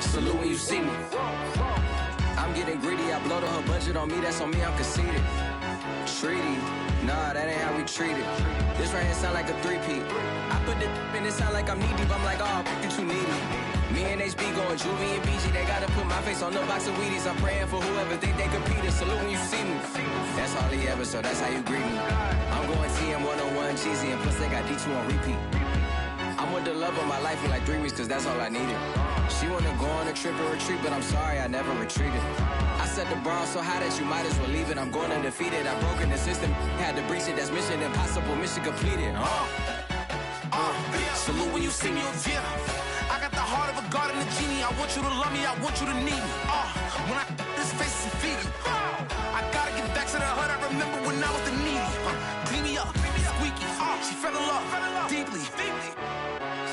salute when you see me. I'm getting greedy, I blow the whole budget on me, that's on me, I'm conceited. Treaty, nah, that ain't how we treat it. This right here sound like a three-peat. I put the in it sound like I'm knee deep, I'm like, oh, you too needy. Me and HB going Juvie and BG, they gotta put my face on the box of Wheaties. I'm praying for whoever think they competed, salute when you see me. That's all he ever, so that's how you greet me. I'm going TM 101 cheesy, and plus they got D2 on repeat. I'm with the love of my life for like 3 weeks, cause that's all I needed. She wanna go on a trip or retreat, but I'm sorry, I never retreated. I set the bar so high that you might as well leave it. I'm going undefeated, I've broken the system, had to breach it, that's mission impossible, mission completed. Salute when you see me, yeah. I got the heart of a god and a genie. I want you to love me, I want you to need me. When I this face is Fiji. I gotta get back to the hood, I remember when I was the needy. Clean me up, squeaky. She fell in love, deeply.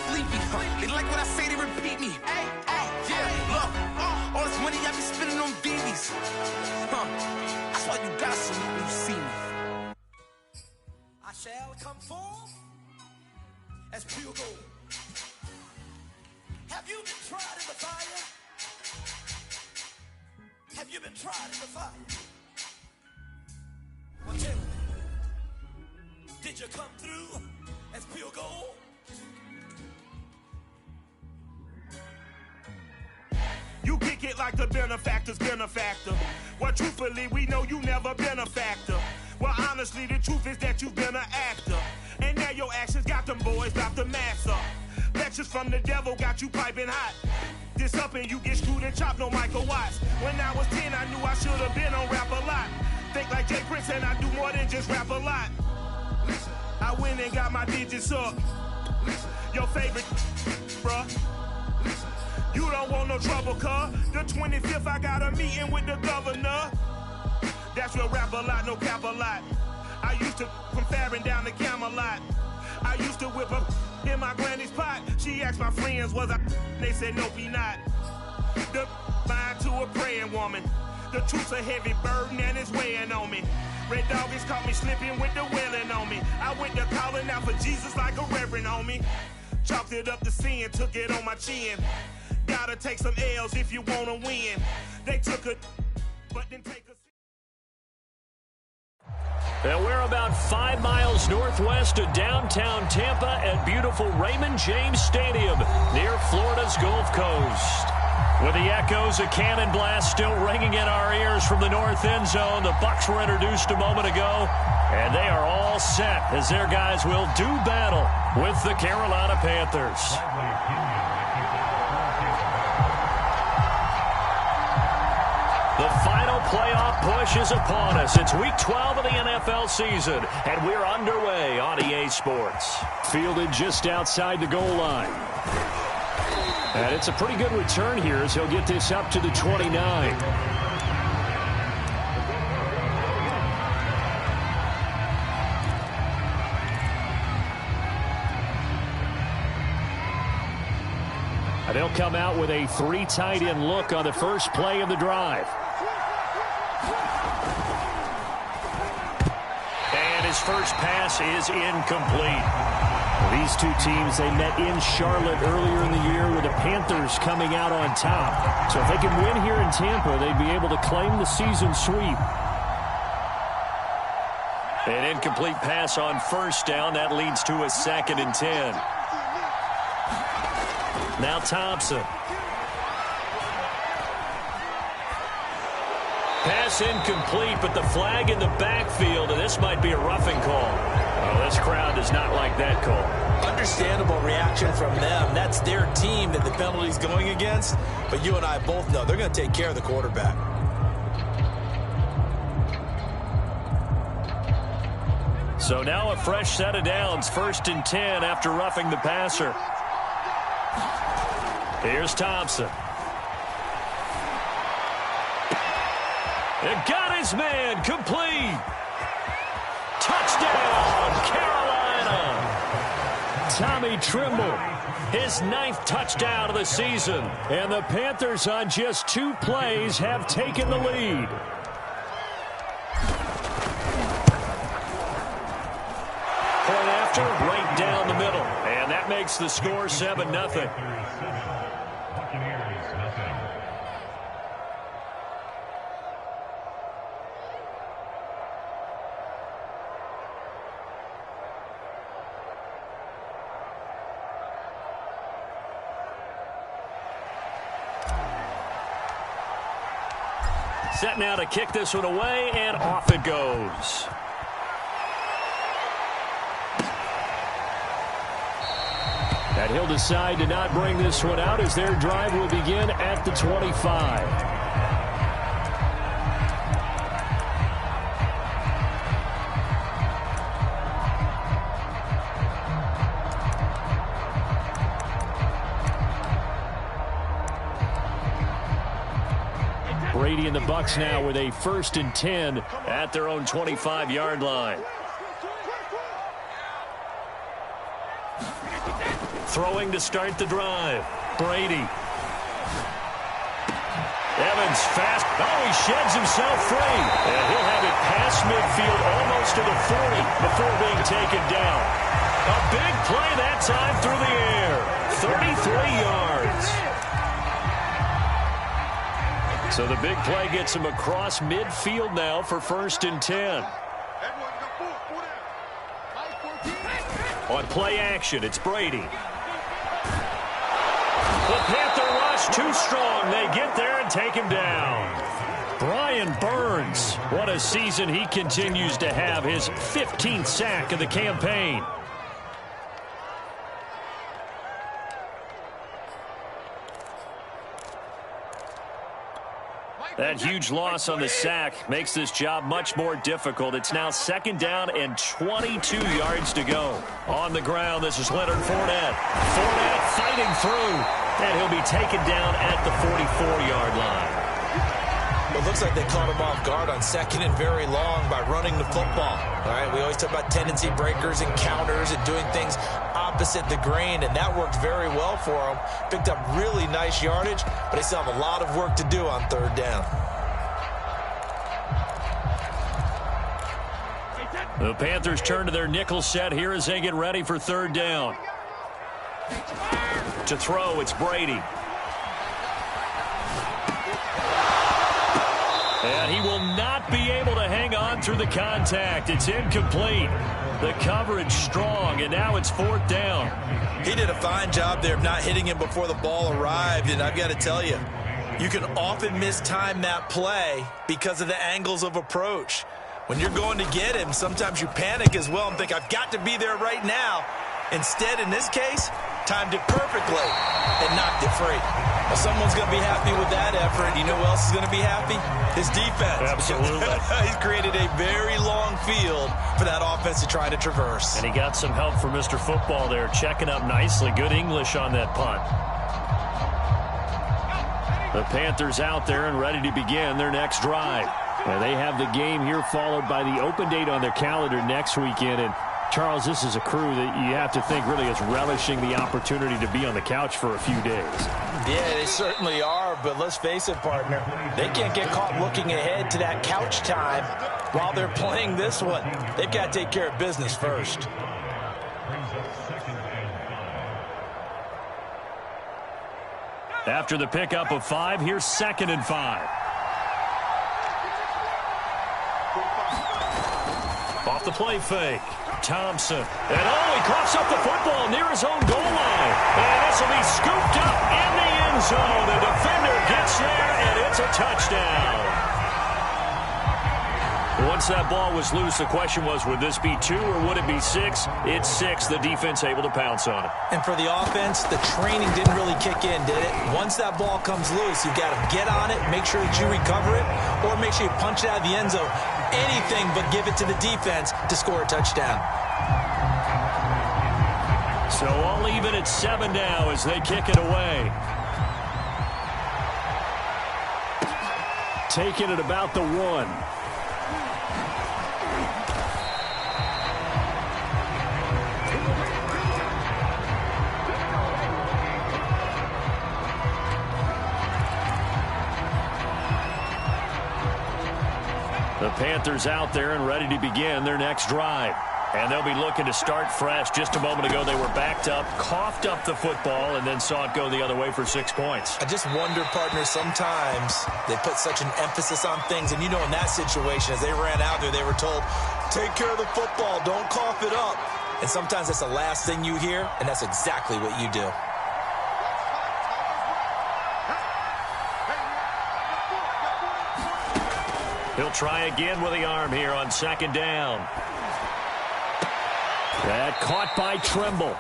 Sleepy, they like what I say, they repeat me. Yeah, look, all this money I be spending on BBs. That's why you gotta salute when you see me. I shall come forth as pure gold. Have you been tried in the fire? Have you been tried in the fire? Well, tell me, did you come through as pure gold? You kick it like the benefactor's benefactor. Well, truthfully, we know you never been a factor. Well, honestly, the truth is that you've been an actor. And now your actions got them boys dropped the mask up. Lectures from the devil got you piping hot. This up and you get screwed and chopped, no Michael Watts. When I was 10, I knew I should have been on rap a lot. Think like Jay Prince and I do more than just rap a lot. I went and got my digits up. Your favorite, bruh. You don't want no trouble, cuz. The 25th, I got a meeting with the governor. That's real rap a lot, no cap a lot. I used to from Farron down to Camelot. I used to whip up in my granny's pot. She asked my friends, was I? They said, nope, he not. The line to a praying woman. The truth's a heavy burden and it's weighing on me. Red Doggies caught me slipping with the wailing on me. I went to calling out for Jesus like a reverend on me. Chalked it up to sin, took it on my chin. Gotta take some L's if you wanna win. They took a, but then take a. And we're about 5 miles northwest of downtown Tampa at beautiful Raymond James Stadium near Florida's Gulf Coast. With the echoes of cannon blast still ringing in our ears from the north end zone, the Bucs were introduced a moment ago, and they are all set as their guys will do battle with the Carolina Panthers. The final playoff push is upon us. It's week 12 of the NFL season, and we're underway on EA Sports. Fielded just outside the goal line. And it's a pretty good return here as he'll get this up to the 29. And they'll come out with a 3 tight end look on the first play of the drive. And his first pass is incomplete. These two teams, they met in Charlotte earlier in the year with the Panthers coming out on top. So if they can win here in Tampa, they'd be able to claim the season sweep. An incomplete pass on first down. That leads to a 2nd and 10. Now Thompson. Pass incomplete, but the flag in the backfield, and this might be a roughing call. Oh, this crowd does not like that call. Understandable reaction from them. That's their team that the penalty's going against. But you and I both know they're going to take care of the quarterback. So now a fresh set of downs. 1st and 10 after roughing the passer. Here's Thompson. It got his man complete. Touchdown, Carolina. Tommy Trimble, his 9th touchdown of the season. And the Panthers on just 2 plays have taken the lead. Point after, right down the middle. And that makes the score 7-0. Set now to kick this one away, and off it goes. And he'll decide to not bring this one out as their drive will begin at the 25. Brady and the Bucs now with a 1st and 10 at their own 25-yard line. Throwing to start the drive. Brady. Evans fast. Oh, he sheds himself free. And he'll have it past midfield almost to the 40 before being taken down. A big play that time through the air. 33 yards. So the big play gets him across midfield now for 1st and 10. On play action, it's Brady. The Panther rush too strong. They get there and take him down. Brian Burns, what a season he continues to have. His 15th sack of the campaign. That huge loss on the sack makes this job much more difficult. It's now 2nd down and 22 yards to go. On the ground, this is Leonard Fournette. Fournette fighting through, and he'll be taken down at the 44-yard line. It looks like they caught him off guard on 2nd and very long by running the football. All right, we always talk about tendency breakers and counters and doing things opposite the grain, and that worked very well for him. Picked up really nice yardage, but they still have a lot of work to do on 3rd down. The Panthers turn to their nickel set here as they get ready for 3rd down. To throw, it's Brady. And he will not be able to hang on through the contact. It's incomplete. The coverage strong, and now it's 4th down. He did a fine job there of not hitting him before the ball arrived, and I've got to tell you, you can often mistime that play because of the angles of approach. When you're going to get him, sometimes you panic as well and think, I've got to be there right now. Instead, in this case, timed it perfectly and knocked it free. Well, someone's going to be happy with that effort. You know who else is going to be happy? His defense. Absolutely. He's created a very long field for that offense to try to traverse. And he got some help from Mr. Football there, checking up nicely. Good English on that punt. The Panthers out there and ready to begin their next drive. And they have the game here followed by the open date on their calendar next weekend. And Charles, this is a crew that you have to think really is relishing the opportunity to be on the couch for a few days. Yeah, they certainly are, but let's face it, partner. They can't get caught looking ahead to that couch time while they're playing this one. They've got to take care of business first. After the pickup of 5, here's 2nd and 5. Off the play fake. Thompson. And he coughs up the football near his own goal line. And this will be scooped up in the end zone. The defender gets there, and it's a touchdown. Once that ball was loose, the question was, would this be 2 or would it be 6? It's 6. The defense able to pounce on it. And for the offense, the training didn't really kick in, did it? Once that ball comes loose, you've got to get on it, make sure that you recover it, or make sure you punch it out of the end zone. Anything but give it to the defense to score a touchdown. So all even at 7 now as they kick it away. Taking it about the 1. The Panthers out there and ready to begin their next drive. And they'll be looking to start fresh. Just a moment ago, they were backed up, coughed up the football, and then saw it go the other way for 6 points. I just wonder, partner, sometimes they put such an emphasis on things. And, you know, in that situation, as they ran out there, they were told, take care of the football, don't cough it up. And sometimes that's the last thing you hear, and that's exactly what you do. He'll try again with the arm here on 2nd down. That caught by Trimble.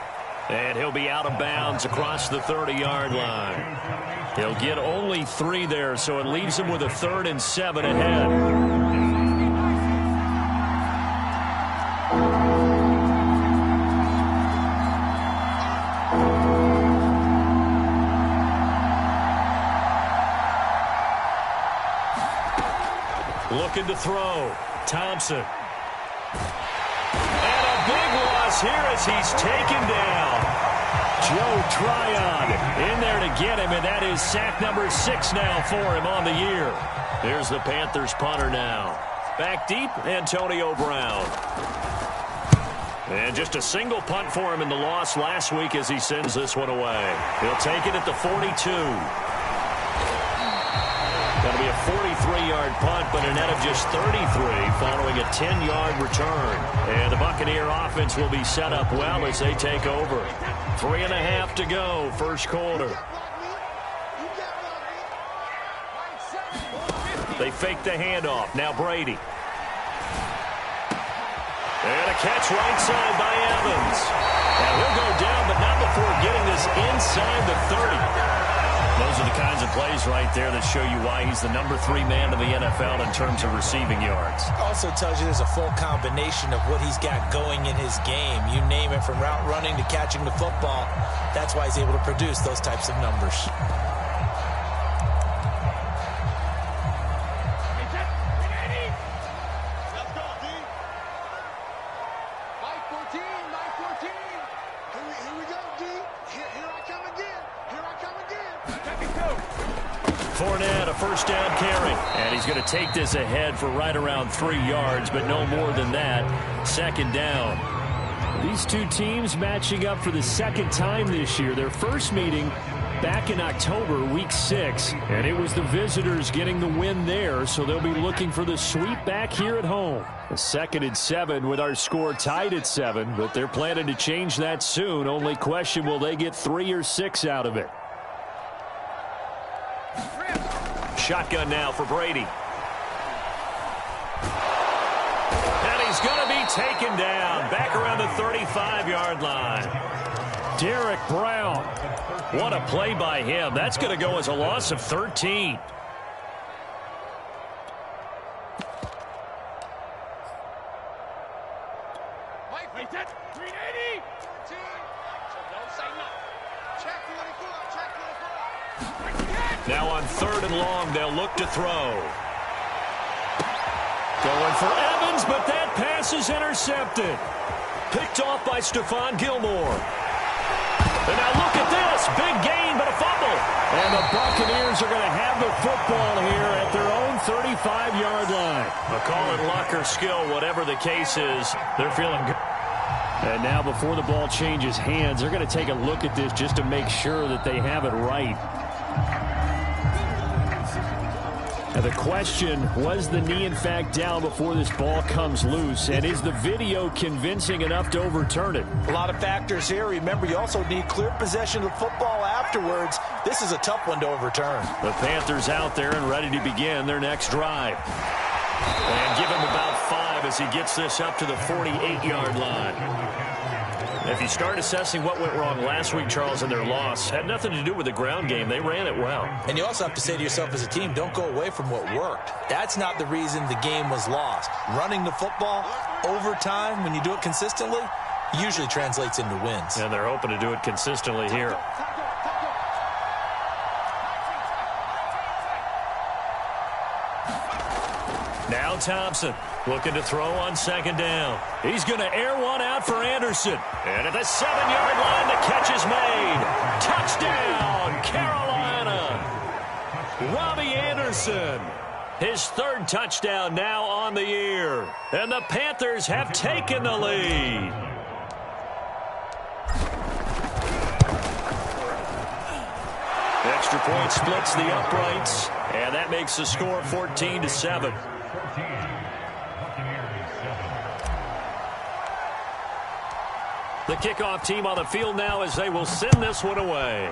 And he'll be out of bounds across the 30-yard line. He'll get only 3 there, so it leaves him with a 3rd and 7 ahead. Looking to throw. Thompson. And a big loss here as he's taken down. Joe Tryon in there to get him, and that is sack number 6 now for him on the year. There's the Panthers punter now. Back deep, Antonio Brown. And just a single punt for him in the loss last week as he sends this one away. He'll take it at the 42. That'll be a 43-yard punt, but a net of just 33 following a 10-yard return. And the Buccaneer offense will be set up well as they take over. 3.5 to go, first quarter. They fake the handoff. Now Brady. And a catch right side by Evans. And he'll go down, but not before getting this inside the 30. Those are the kinds of plays right there that show you why he's the number 3 man in the NFL in terms of receiving yards. Also tells you there's a full combination of what he's got going in his game. You name it, from route running to catching the football. That's why he's able to produce those types of numbers. Fournette, a first down carry. And he's going to take this ahead for right around 3 yards, but no more than that. 2nd down. These two teams matching up for the 2nd time this year. Their first meeting back in October, week 6. And it was the visitors getting the win there, so they'll be looking for the sweep back here at home. A 2nd and 7 with our score tied at 7, but they're planning to change that soon. Only question, will they get 3 or 6 out of it? Shotgun now for Brady. And he's going to be taken down back around the 35-yard line. Derek Brown. What a play by him. That's going to go as a loss of 13. Now on 3rd and long, they'll look to throw. Going for Evans, but that pass is intercepted. Picked off by Stephon Gilmore. And now look at this. Big gain, but a fumble. And the Buccaneers are going to have the football here at their own 35-yard line. A call it luck or skill, whatever the case is, they're feeling good. And now before the ball changes hands, they're going to take a look at this just to make sure that they have it right. Now the question, was the knee in fact down before this ball comes loose? And is the video convincing enough to overturn it? A lot of factors here. Remember, you also need clear possession of the football afterwards. This is a tough one to overturn. The Panthers out there and ready to begin their next drive. And give him about 5 as he gets this up to the 48-yard line. If you start assessing what went wrong last week, Charles, in their loss, had nothing to do with the ground game. They ran it well. And you also have to say to yourself as a team, don't go away from what worked. That's not the reason the game was lost. Running the football over time, when you do it consistently, usually translates into wins. And they're hoping to do it consistently here. Now Thompson looking to throw on 2nd down. He's going to air one out for Anderson. And at the 7-yard line, the catch is made. Touchdown, Carolina. Robbie Anderson. His third touchdown now on the year. And the Panthers have taken the lead. Extra point splits the uprights, and that makes the score 14-7. The kickoff team on the field now as they will send this one away.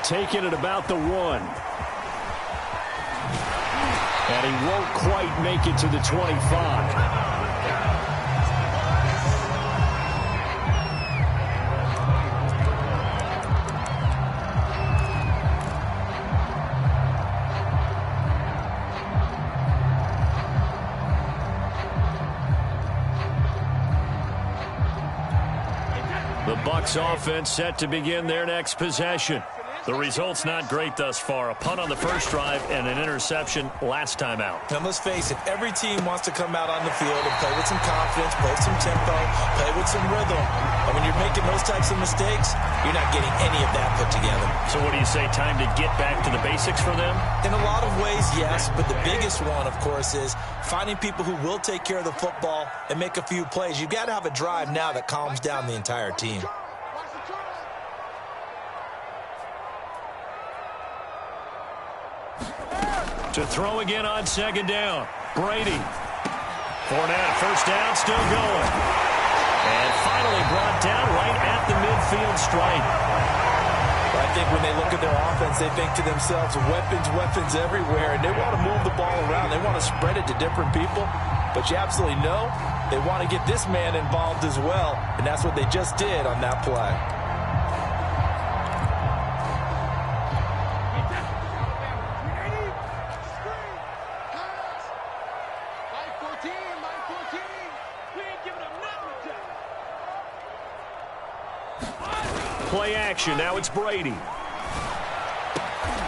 Taking it about the 1. And he won't quite make it to the 25. The Bucs offense set to begin their next possession. The result's not great thus far. A punt on the first drive and an interception last time out. Now, let's face it, every team wants to come out on the field and play with some confidence, play with some tempo, play with some rhythm. And when you're making those types of mistakes, you're not getting any of that put together. So what do you say, time to get back to the basics for them? In a lot of ways, yes, but the biggest one, of course, is finding people who will take care of the football and make a few plays. You've got to have a drive now that calms down the entire team. To throw again on second down. Brady. Fournette, first down, still going. And finally brought down right at the midfield stripe. I think when they look at their offense, they think to themselves, weapons everywhere, and they want to move the ball around. They want to spread it to different people. But you absolutely know they want to get this man involved as well, and that's what they just did on that play. Play action. Now it's Brady.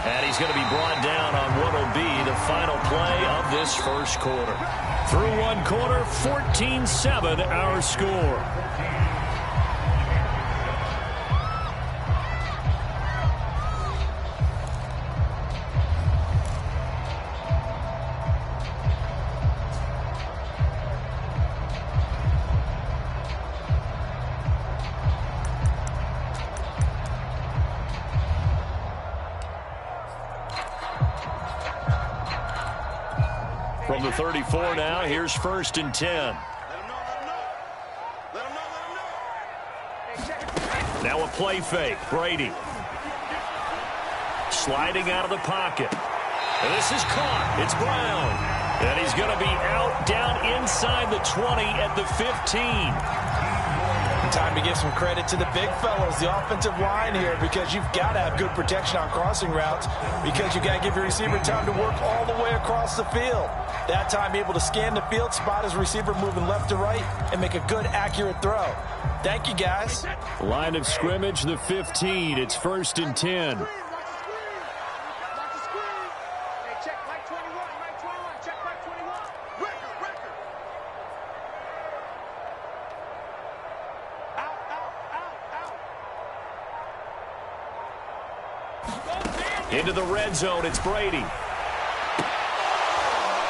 And he's going to be brought down on what will be the final play of this first quarter. Through one quarter, 14-7 our score. From the 34 now, here's 1st and 10. Now a play fake. Brady. Sliding out of the pocket. And this is caught. It's Brown. And he's going to be out down inside the 20 at the 15. Time to give some credit to the big fellas, the offensive line here, because you've got to have good protection on crossing routes, because you got to give your receiver time to work all the way across the field. That time able to scan the field, spot his receiver moving left to right, and make a good, accurate throw. Thank you, guys. Line of scrimmage, the 15. It's 1st and 10. Into the red zone, it's Brady.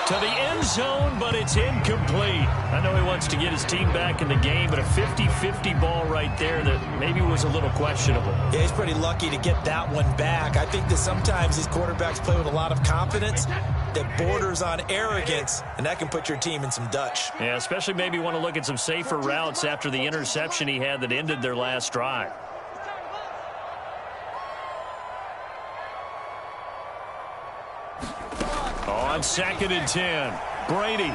To the end zone, but it's incomplete. I know he wants to get his team back in the game, but a 50-50 ball right there that maybe was a little questionable. Yeah, he's pretty lucky to get that one back. I think that sometimes these quarterbacks play with a lot of confidence that borders on arrogance, and that can put your team in some Dutch. Yeah, especially maybe want to look at some safer routes after the interception he had that ended their last drive. On 2nd and 10, Brady.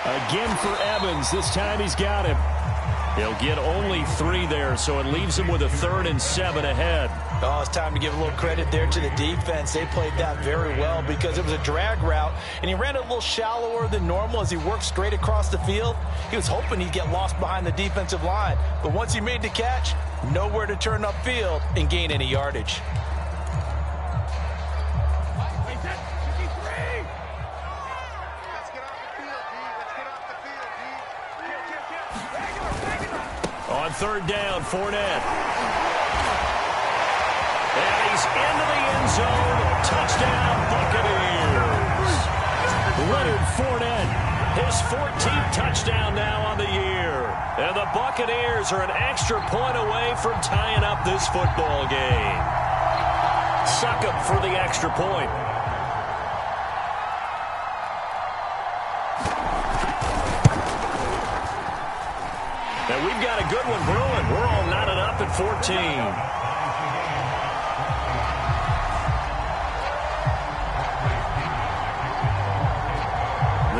Again for Evans. This time he's got him. He'll get only 3 there, so it leaves him with a 3rd and 7 ahead. Oh, it's time to give a little credit there to the defense. They played that very well because it was a drag route, and he ran it a little shallower than normal as he worked straight across the field. He was hoping he'd get lost behind the defensive line, but once he made the catch, nowhere to turn upfield and gain any yardage. On 3rd down, Fournette. And he He's into the end zone. Touchdown, Buccaneers. Leonard Fournette, his 14th touchdown now on the year. And the Buccaneers are an extra point away from tying up this football game. Succop for the extra point. And we've got a good one brewing. We're all knotted up at 14.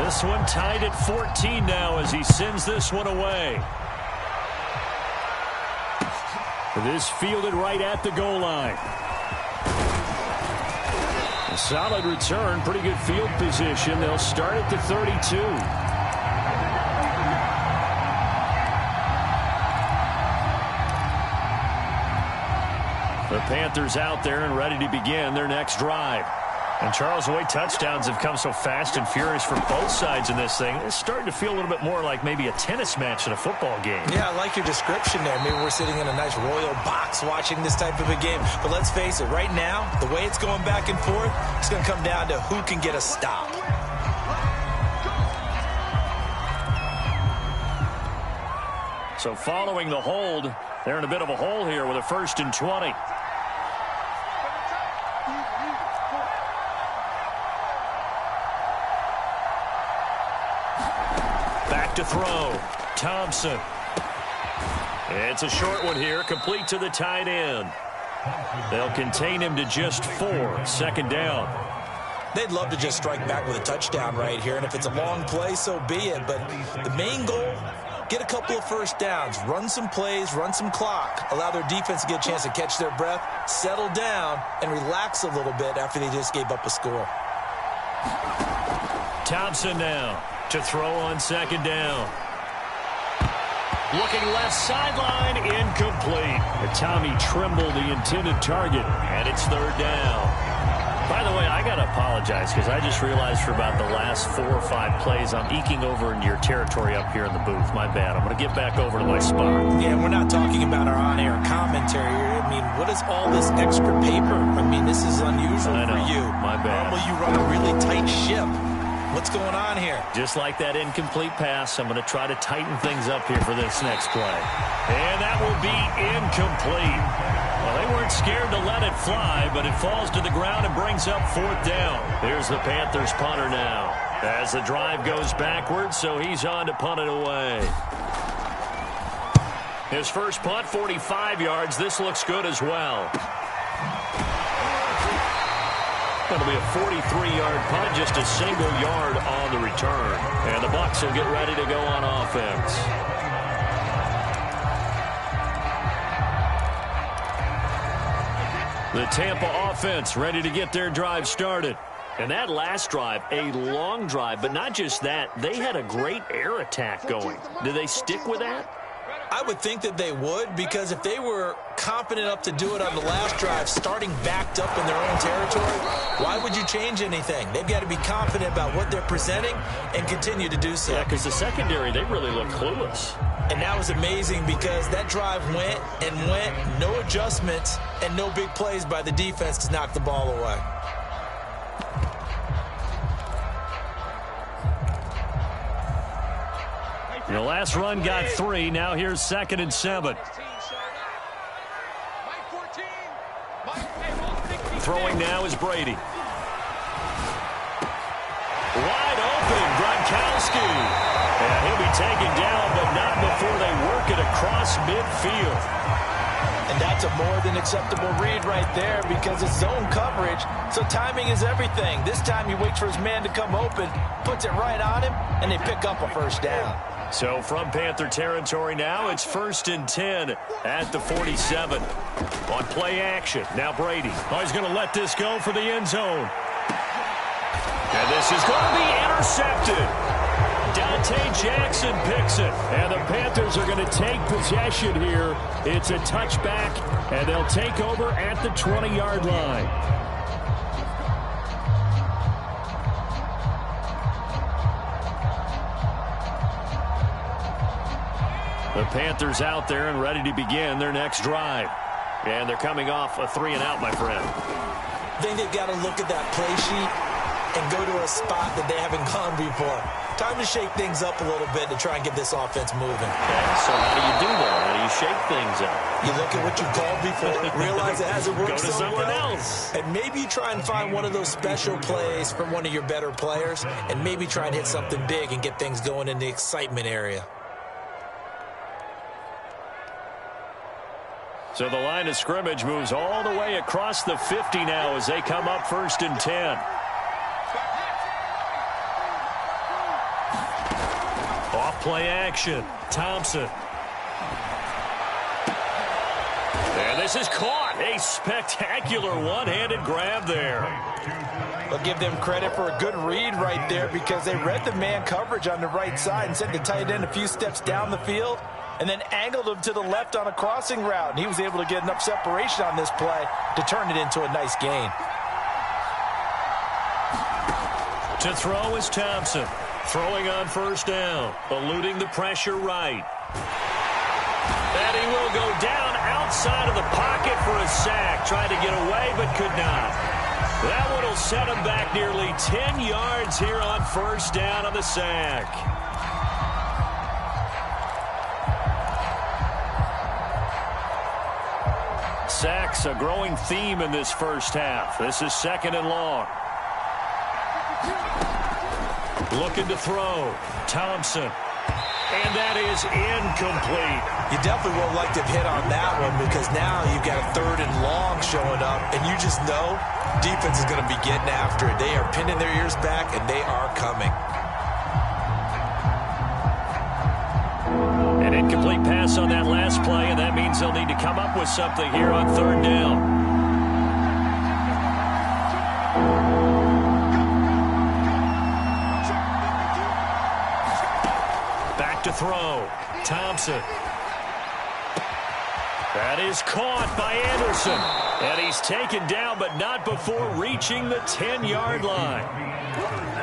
This one tied at 14 now as he sends this one away. This fielded right at the goal line. A solid return, pretty good field position. They'll start at the 32. The Panthers out there and ready to begin their next drive. And Charles, the way touchdowns have come so fast and furious for both sides in this thing, it's starting to feel a little bit more like maybe a tennis match in a football game. Yeah, I like your description there. Maybe we're sitting in a nice royal box watching this type of a game. But let's face it, right now, the way it's going back and forth, it's going to come down to who can get a stop. So following the hold, they're in a bit of a hole here with a 1st and 20. To throw. Thompson. It's a short one here, complete to the tight end. They'll contain him to just 4. 2nd down. They'd love to just strike back with a touchdown right here, and if it's a long play, so be it. But the main goal, get a couple of 1st downs, run some plays, run some clock, allow their defense to get a chance to catch their breath, settle down, and relax a little bit after they just gave up a score. Thompson now to throw on 2nd down. Looking left sideline, incomplete. Tommy Tremble, the intended target, and it's 3rd down. By the way, I got to apologize because I just realized for about the last 4 or 5 plays I'm eking over into your territory up here in the booth. My bad. I'm going to get back over to my spot. Yeah, we're not talking about our on-air commentary here. I mean, what is all this extra paper? I mean, this is unusual for you. My bad. Normally you run a really tight ship. What's going on here? Just like that incomplete pass, I'm going to try to tighten things up here for this next play. And that will be incomplete. Well, they weren't scared to let it fly, but it falls to the ground and brings up 4th down. Here's the Panthers punter now. As the drive goes backwards, so he's on to punt it away. His first punt, 45 yards. This looks good as well. That'll be a 43-yard punt, just a single yard on the return. And the Bucs will get ready to go on offense. The Tampa offense ready to get their drive started. And that last drive, a long drive, but not just that. They had a great air attack going. Do they stick with that? I would think that they would, because if they were confident enough to do it on the last drive, starting backed up in their own territory, why would you change anything? They've got to be confident about what they're presenting and continue to do so. Yeah, because the secondary, they really look clueless. And that was amazing because that drive went and went, no adjustments and no big plays by the defense to knock the ball away. The last run got 3. Now here's 2nd and 7. Throwing now is Brady. Wide open, Gronkowski. And he'll be taken down, but not before they work it across midfield. And that's a more than acceptable read right there because it's zone coverage, so timing is everything. This time he waits for his man to come open, puts it right on him, and they pick up a 1st down. So from Panther territory now, it's 1st and 10 at the 47. On play action, now Brady. Oh, he's going to let this go for the end zone. And this is going to be intercepted. Dante Jackson picks it. And the Panthers are going to take possession here. It's a touchback, and they'll take over at the 20-yard line. The Panthers out there and ready to begin their next drive. And they're coming off a 3-and-out, my friend. I think they've got to look at that play sheet and go to a spot that they haven't gone before. Time to shake things up a little bit to try and get this offense moving. Okay, so how do you do that? How do you shake things up? You look at what you called before, realize it hasn't worked Go to so something well, else. and maybe try and find one of those special plays from one of your better players, and maybe try and hit something big and get things going in the excitement area. So the line of scrimmage moves all the way across the 50 now as they come up 1st and 10. Off play action. Thompson. And this is caught. A spectacular one-handed grab there. I'll give them credit for a good read right there because they read the man coverage on the right side and sent the tight end a few steps down the field and then angled him to the left on a crossing route. And he was able to get enough separation on this play to turn it into a nice gain. To throw is Thompson. Throwing on 1st down. Eluding the pressure right. And he will go down outside of the pocket for a sack. Tried to get away but could not. That one will set him back nearly 10 yards here on 1st down on the sack. Sacks a growing theme in this first half. This is 2nd and long. Looking to throw. Thompson. And that is incomplete. You definitely would like to hit on that one because now you've got a 3rd and long showing up, and you just know defense is going to be getting after it. They are pinning their ears back, and they are coming. An incomplete pass on that last play, and that means they'll need to come up with something here on 3rd down. To throw. Thompson. That is caught by Anderson. And he's taken down, but not before reaching the 10-yard line.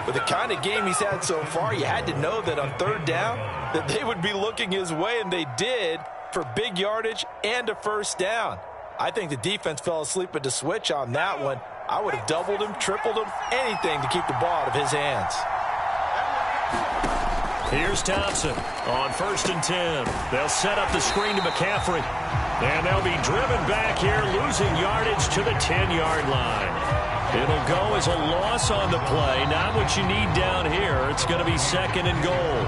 With the kind of game he's had so far, you had to know that on 3rd down that they would be looking his way, and they did, for big yardage and a 1st down. I think the defense fell asleep at the switch on that one. I would have doubled him, tripled him, anything to keep the ball out of his hands. Here's Thompson on 1st and 10. They'll set up the screen to McCaffrey. And they'll be driven back here, losing yardage to the 10-yard line. It'll go as a loss on the play. Not what you need down here. It's going to be 2nd and goal.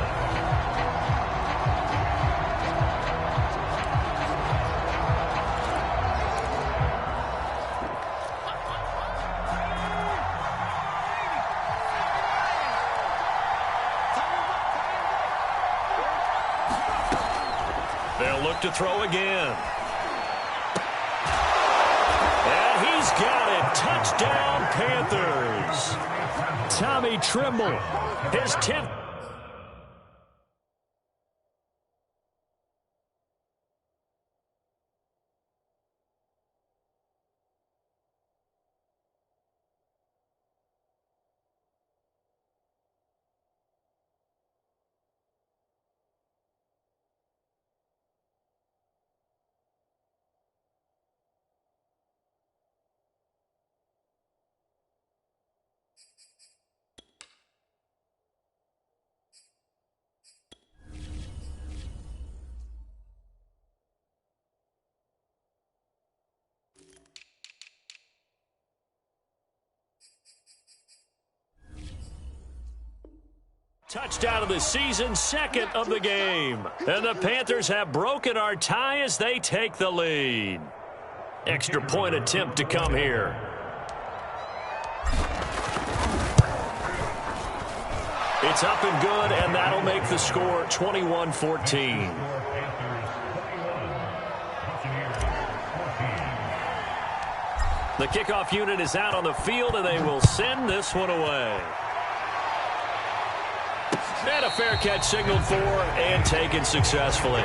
To throw again. And he's got it. Touchdown, Panthers. Tommy Trimble, his 10th. Touchdown of the season, 2nd of the game. And the Panthers have broken our tie as they take the lead. Extra point attempt to come here. It's up and good, and that'll make the score 21-14. The kickoff unit is out on the field, and they will send this one away. And a fair catch signaled for and taken successfully.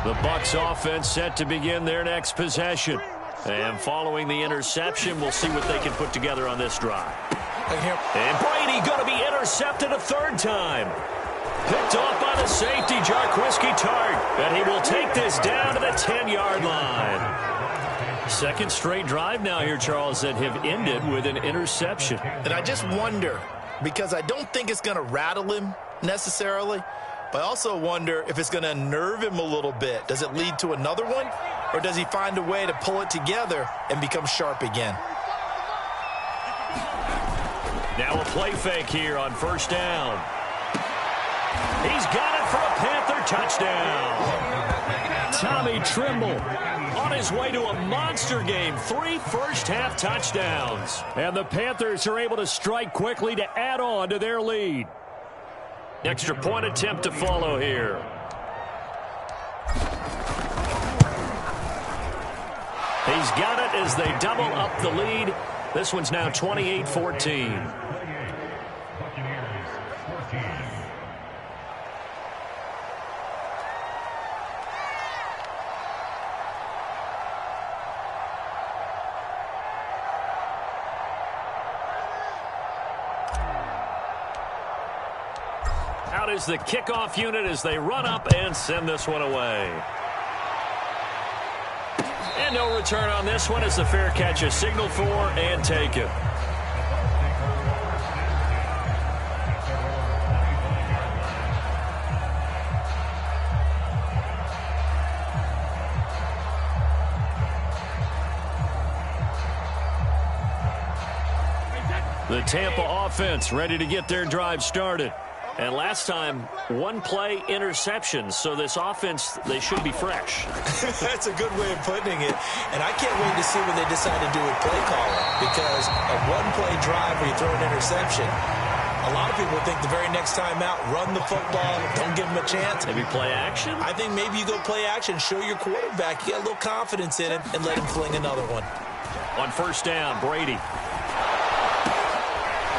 The Bucs offense set to begin their next possession. And following the interception, we'll see what they can put together on this drive. And Brady going to be intercepted a third time. Picked off by the safety, Jarquiski Tart. And he will take this down to the 10-yard line. Second straight drive now here, Charles, that have ended with an interception. And I just wonder, because I don't think it's going to rattle him necessarily, but I also wonder if it's going to unnerve him a little bit. Does it lead to another one? Or does he find a way to pull it together and become sharp again? Now a play fake here on first down. He's got it for a Panther touchdown. Tommy Trimble on his way to a monster game. 3 first-half touchdowns. And the Panthers are able to strike quickly to add on to their lead. Extra point attempt to follow here. He's got it as they double up the lead. This one's now 28-14. Out is the kickoff unit as they run up and send this one away. And no return on this one as the fair catch is signaled for and taken. The Tampa offense ready to get their drive started. And last time, one-play interceptions. So this offense, they should be fresh. That's a good way of putting it. And I can't wait to see what they decide to do with play calling. Because a one-play drive where you throw an interception, a lot of people think the very next time out, run the football, don't give them a chance. Maybe play action? I think maybe you go play action, show your quarterback you got a little confidence in him, and let him fling another one. On first down, Brady.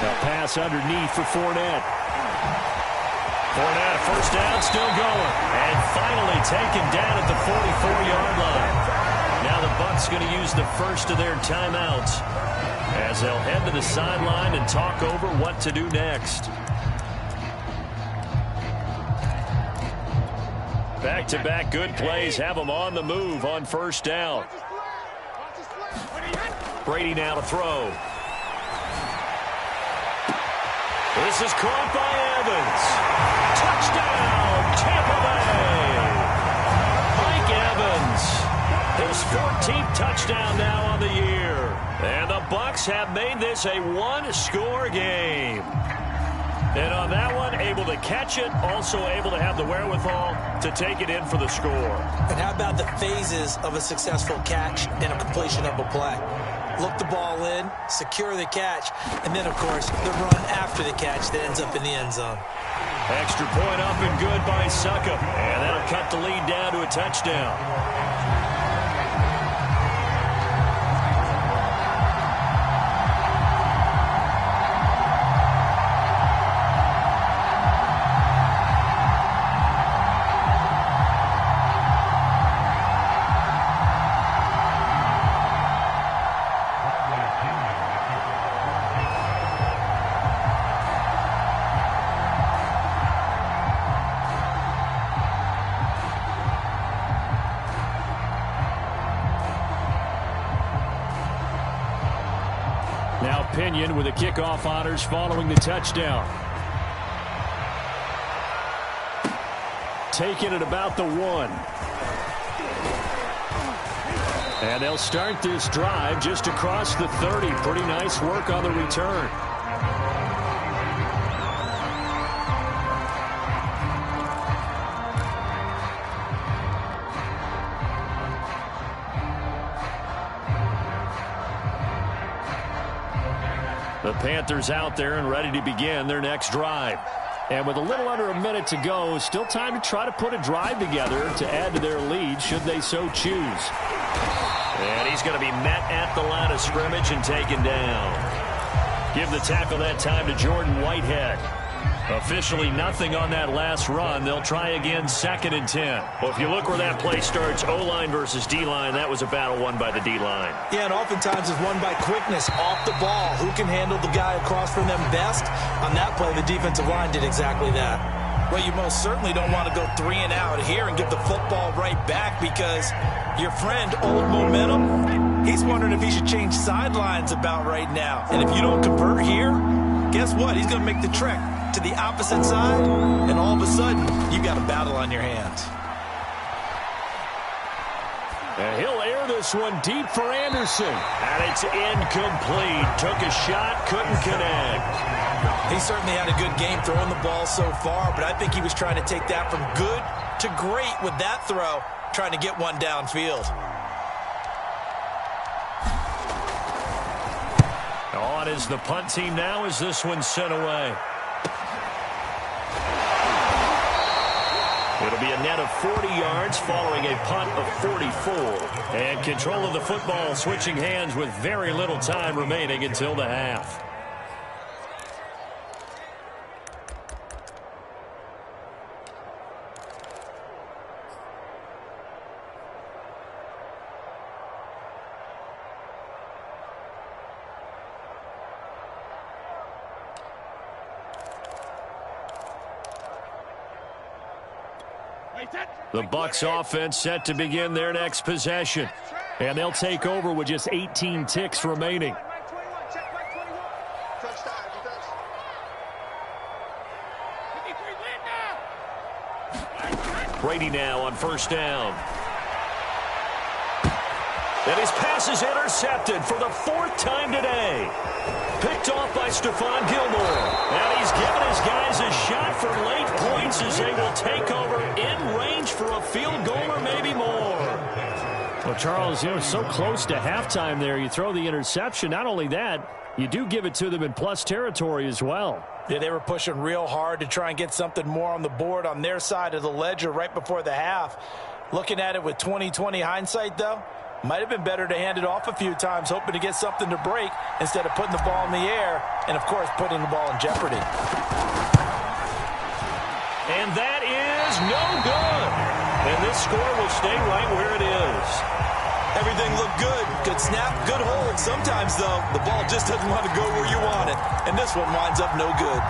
A pass underneath for Fournette. Fournette, first down, still going. And finally taken down at the 44-yard line. Now the Bucs going to use the first of their timeouts as they'll head to the sideline and talk over what to do next. Back-to-back good plays have them on the move on first down. Brady now to throw. This is caught by Evans. Touchdown, Tampa Bay. Mike Evans, his 14th touchdown now on the year. And the Bucs have made this a one-score game. And on that one, able to catch it, also able to have the wherewithal to take it in for the score. And how about the phases of a successful catch and a completion of a play? Look the ball in, secure the catch, and then, of course, the run after the catch that ends up in the end zone. Extra point up and good by Suckup. And that'll cut the lead down to a touchdown. Pinion with the kickoff honors following the touchdown. Taken at about the 1. And they'll start this drive just across the 30. Pretty nice work on the return. The Panthers out there and ready to begin their next drive. And with a little under a minute to go, still time to try to put a drive together to add to their lead should they so choose. And he's going to be met at the line of scrimmage and taken down. Give the tackle that time to Jordan Whitehead. Officially nothing on that last run. They'll try again, 2nd and 10. Well, if you look where that play starts, O-line versus D-line, that was a battle won by the D-line. Yeah, and oftentimes it's won by quickness off the ball. Who can handle the guy across from them best? On that play, the defensive line did exactly that. Well, you most certainly don't want to go 3 and out here and give the football right back because your friend, Old Momentum, he's wondering if he should change sidelines about right now. And if you don't convert here, guess what? He's going to make the trek to the opposite side, and all of a sudden, you've got a battle on your hands. And he'll air this one deep for Anderson. And it's incomplete. Took a shot, couldn't connect. He certainly had a good game throwing the ball so far, but I think he was trying to take that from good to great with that throw, trying to get one downfield. On is the punt team now as this one's sent away. It'll be a net of 40 yards following a punt of 44. And control of the football switching hands with very little time remaining until the half. The Bucs offense set to begin their next possession. And they'll take over with just 18 ticks remaining. Brady now on 1st down. And his pass is intercepted for the 4th time today. Picked off by Stephon Gilmore. And he's given his guys a shot for late points as they will take over in range for a field goal or maybe more. Well, Charles, you know, so close to halftime there. You throw the interception. Not only that, you do give it to them in plus territory as well. Yeah, they were pushing real hard to try and get something more on the board on their side of the ledger right before the half. Looking at it with 20/20 hindsight, though, might have been better to hand it off a few times, hoping to get something to break instead of putting the ball in the air and, of course, putting the ball in jeopardy. And that is no good. And this score will stay right where it is. Everything looked good. Good snap, good hold. Sometimes, though, the ball just doesn't want to go where you want it. And this one winds up no good.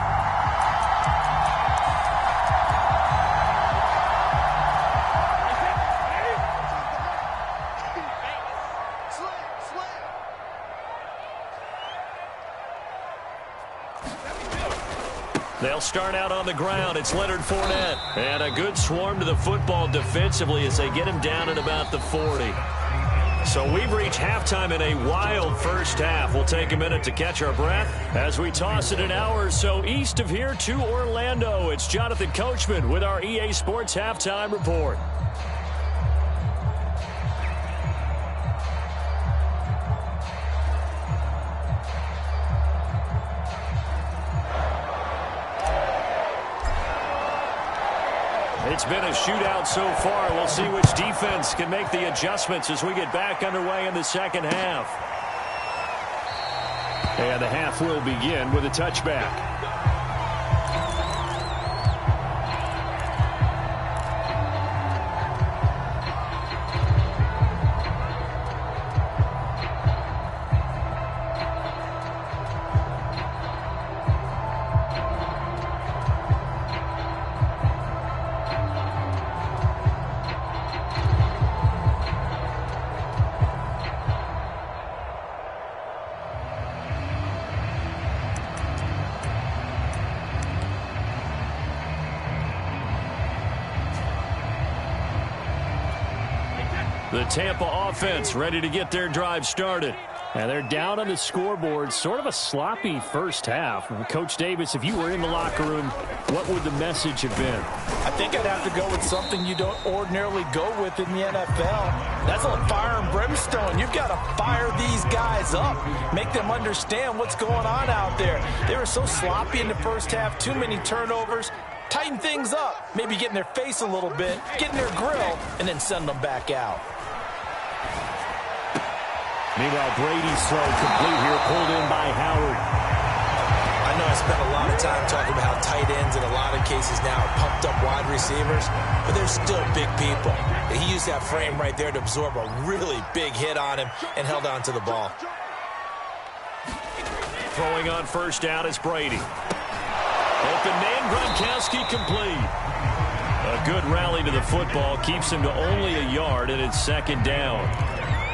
They'll start out on the ground. It's Leonard Fournette. And a good swarm to the football defensively as they get him down at about the 40. So we've reached halftime in a wild first half. We'll take a minute to catch our breath as we toss it an hour or so east of here to Orlando. It's Jonathan Coachman with our EA Sports Halftime Report. It's been a shootout so far. We'll see which defense can make the adjustments as we get back underway in the second half. And the half will begin with a touchback. The Tampa offense ready to get their drive started. And they're down on the scoreboard. Sort of a sloppy first half. Coach Davis, if you were in the locker room, what would the message have been? I think I'd have to go with something you don't ordinarily go with in the NFL. That's a fire and brimstone. You've got to fire these guys up. Make them understand what's going on out there. They were so sloppy in the first half. Too many turnovers. Tighten things up. Maybe get in their face a little bit. Get in their grill. And then send them back out. Meanwhile, Brady's throw complete here, pulled in by Howard. I know I spent a lot of time talking about how tight ends a lot of cases now are pumped up wide receivers, but they're still big people. He used that frame right there to absorb a really big hit on him and held on to the ball. Throwing on first down is Brady. Open man, Gronkowski complete. A good rally to the football keeps him to only a yard, and it's second down.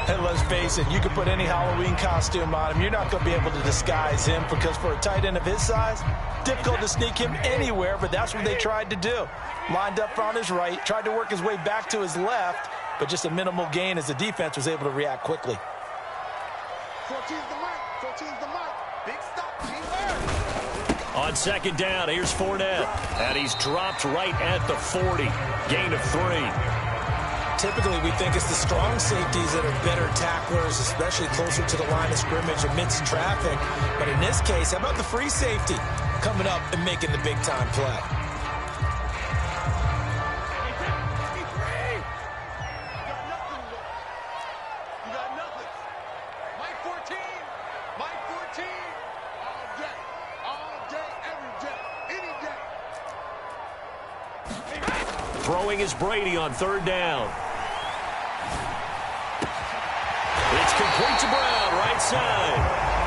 And let's face it, you can put any Halloween costume on him. You're not going to be able to disguise him because for a tight end of his size, difficult to sneak him anywhere, but that's what they tried to do. Lined up on his right, tried to work his way back to his left, but just a minimal gain as the defense was able to react quickly. 14's the mic. 14's the mic. Big stop. Keep On second down, here's Fournette. And he's dropped right at the 40. Gain of 3. Typically, we think it's the strong safeties that are better tacklers, especially closer to the line of scrimmage amidst traffic. But in this case, how about the free safety coming up and making the big-time play? You got nothing. Mike 14. Mike 14. All day. All day, every day. Any day. Throwing is Brady on third down. It's complete to Brown, right side.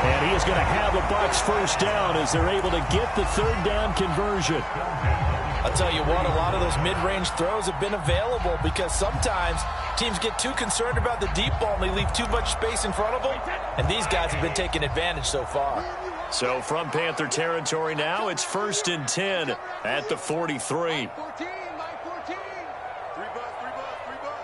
And he is going to have the Bucs first down as they're able to get the third down conversion. I'll tell you what, a lot of those mid-range throws have been available because sometimes teams get too concerned about the deep ball and they leave too much space in front of them. And these guys have been taking advantage so far. So from Panther territory now, it's 1st and 10 at the 43. 14. Mike 14. 3 bucks. 3 bucks. 3 bucks.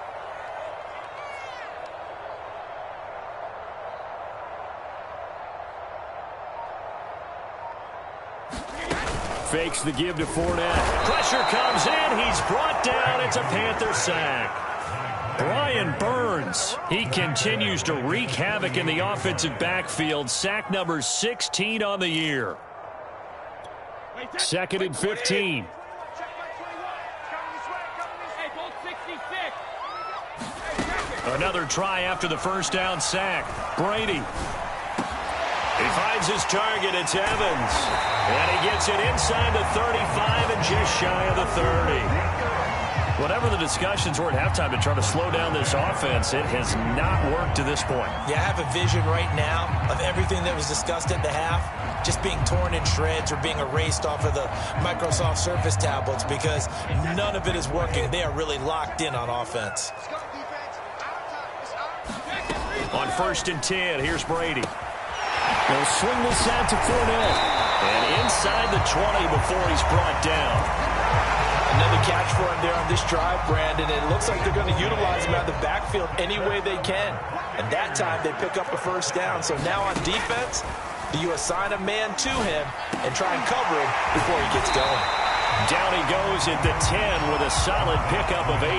Fakes the give to Fournette. Pressure comes in. He's brought down. It's a Panther sack. Brian Burns, he continues to wreak havoc in the offensive backfield. Sack number 16 on the year. 2nd and 15. Another try after the first down sack. Brady. He finds his target. It's Evans. And he gets it inside the 35 and just shy of the 30. Whatever the discussions were at halftime to try to slow down this offense, it has not worked to this point. Yeah, I have a vision right now of everything that was discussed at the half just being torn in shreds or being erased off of the Microsoft Surface tablets because none of it is working. They are really locked in on offense. On 1st and 10, here's Brady. They'll swing this out to Fournette. And inside the 20 before he's brought down. Another catch for him there on this drive, Brandon. It looks like they're going to utilize him out of the backfield any way they can. And that time they pick up a first down. So now on defense, do you assign a man to him and try and cover him before he gets going? Down he goes at the 10 with a solid pickup of 8.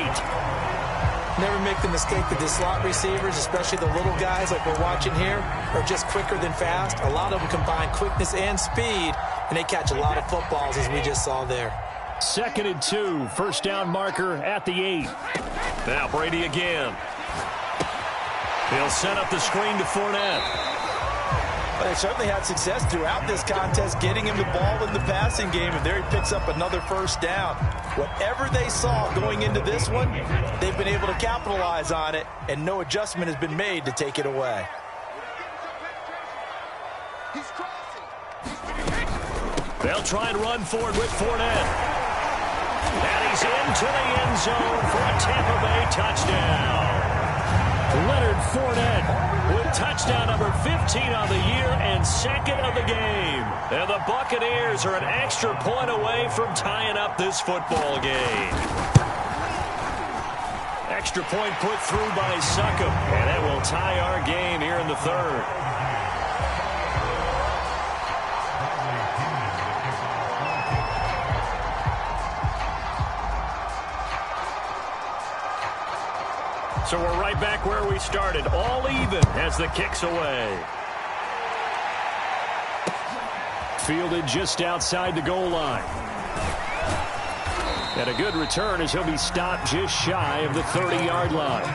Never make the mistake that the slot receivers, especially the little guys like we're watching here, are just quicker than fast. A lot of them combine quickness and speed, and they catch a lot of footballs as we just saw there. 2nd and 2, first down marker at the 8. Now Brady again. He'll set up the screen to Fournette. But they certainly had success throughout this contest getting him the ball in the passing game, and there he picks up another first down. Whatever they saw going into this one, they've been able to capitalize on it, and no adjustment has been made to take it away. They'll try and run forward with Fournette. And he's into the end zone for a Tampa Bay touchdown. Leonard Fournette with touchdown number 15 on the year and 2nd of the game. And the Buccaneers are an extra point away from tying up this football game. Extra point put through by Succop, and it will tie our game here in the 3rd. So we're right back where we started, all even as the kick's away. Fielded just outside the goal line. And a good return as he'll be stopped just shy of the 30-yard line.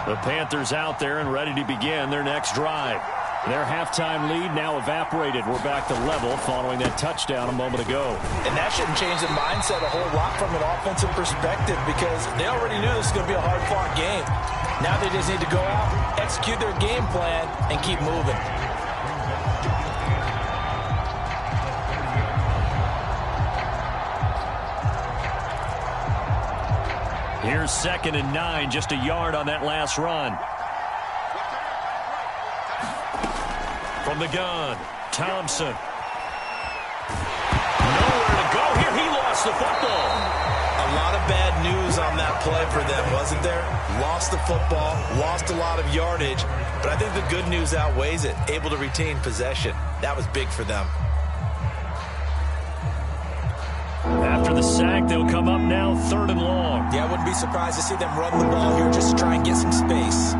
The Panthers out there and ready to begin their next drive. Their halftime lead now evaporated. We're back to level following that touchdown a moment ago. And that shouldn't change the mindset a whole lot from an offensive perspective because they already knew this was going to be a hard-fought game. Now they just need to go out, execute their game plan, and keep moving. Here's 2nd and 9, just a yard on that last run. From the gun, Thompson. Nowhere to go here. He lost the football. A lot of bad news on that play for them, wasn't there? Lost the football, lost a lot of yardage, but I think the good news outweighs it. Able to retain possession. That was big for them. After the sack, they'll come up now 3rd and long. Yeah, I wouldn't be surprised to see them run the ball here just to try and get some space.